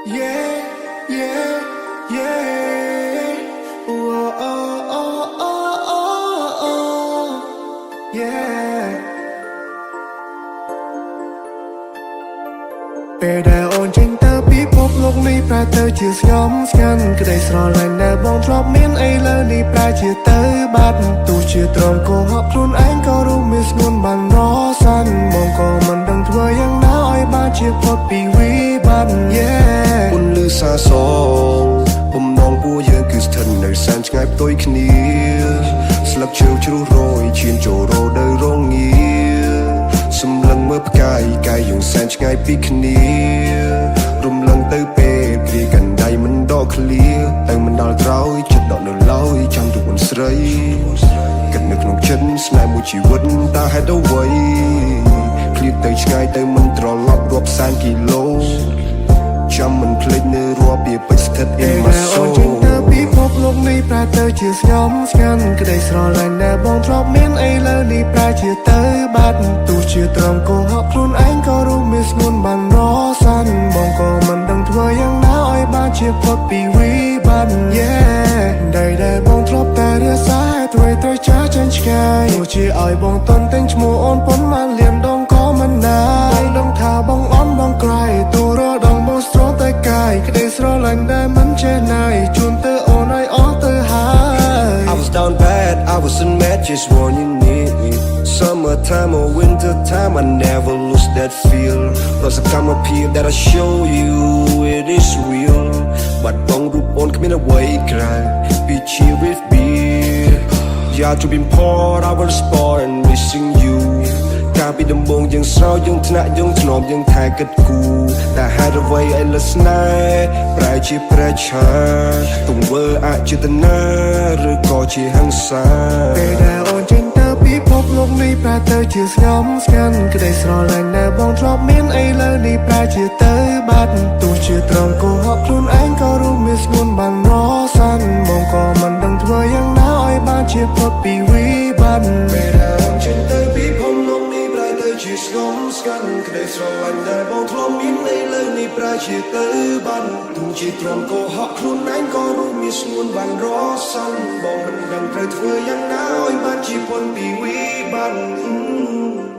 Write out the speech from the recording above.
Yeah, yeah, yeah. Oh, oh, oh, oh, oh, yeah. ពេលដែលអូនចេញទៅពីភពលោកនេះប្រែទៅជាស្ងំស្ងាត់ក្តីស្រឡាញ់ដែលបងធ្លាប់មានឥឡូវនេះប្រែជាទៅបាត់ទោះជាត្រង់កុហកខ្លួនឯងក៏រួមមានស្ងួនបានរសាន់បងក៏មិនដឹងធ្វើយ៉ាងណាឲ្យបានជាផុតពីវិបត្តិ Yeah ពន្លឺសាសងបំណងពួកយើងគឺស្ថិតនៅសែនឆ្ងាយផ្ទុយគ្នាស្លឹកឈើជ្រុះរយឈានចូលរោដោយរងងារសម្លឹងមើលផ្កាយកាយយើងសែនឆ្ងាយពីគ្នារំលឹងទៅពេលព្រាកាន់ដៃមិនដកឃ្លាតែមិនដល់ក្រោយចិត្តដកនៅឡើយចាំទុកអូនស្រីគិតនៅក្នុងចិត្តស្នេហ៍មួយជីវិតតើហេតុអ្វីឃ្លាតទៅឆ្ងាយទៅមិនត្រឡប់រាប់សែនគីឡូចាំមិនភ្លេចនៅរាល់ពីពេចស្ថិត in my soul ចេញទៅពីភពលោកនេះប្រែទៅជាស្ងំស្ងាត់ក្តីស្រឡាញ់ដែលបងធ្លាប់មានឥឡូវនេះប្រែជាទៅបាត់ទោះជាត្រង់កុហកខ្លួនឯងក៏រួមមានស្ងួនបានរសាន់បងក៏មិនដឹងធ្វើយ៉ាងណាឲ្យបានជាផុតពីវិបត្តិ Yeah ដែលបងធ្លាប់តែរសាអ្វីត្រូវចាស់ចេញឆ្ងាយទោះជាឲ្យបងតន់តែងឈ្មោះអូនប៉ុន្មានលៀមដងក៏មិនណាយដឹងថាបងអន់បងក្រៃទូរដងបងស្រស់តែកាយក្តីស្រឡាញ់ដែលមិនចេះណាយជូនទៅអូនឲ្យអស់ទៅហើយ I was down bad, I wasn't mad, just wanting it. Summertime or winter time, I never lose that feel. Plus I come up here that I show you it is real. But don't look on, come in away, cry. Be cheer with beer. Yeah, to be poor, I will sport and missing you. កាលពីដំបូងយើងស្រោចយើងថ្នាក់យើងធ្នមយើងថែគិតគូតែហេតុអ្វីឥឡូវស្នេហ៍ប្រែជាប្រេឆាទង្វើអចេតនាឬក៏ជាហិង្សាពេលដែលអូនចេញទៅពីភពលោកនេះប្រែទៅជាស្ងំស្ងាត់ក្តីស្រឡាញ់ដែលបងធ្លាប់មានឥឡូវនេះប្រែជាទៅបាត់ទោះជាត្រង់កុហកខ្លួនឯងក៏រួមមានស្ងួនបានរសាន់បងក៏មិនដឹងធ្វើយ៉ាងណាឲ្យបានជាផុតពីវិបត្តិពេលដែលអូនចេញទៅពីភពលោកនេះប្រែទៅជាស្ងំស្ងាត់ក្តីស្រឡាញ់ដែលបងធ្លាប់មានឥឡូវនេះប្រែជាទៅបាត់ទោះជាត្រង់កុហកខ្លួនឯងក៏រួមមានស្ងួនបានរសាន់បងមិនដឹងត្រូវធ្វើយ៉ាងណាឲ្យបានជាផុតពីវិបត្តិ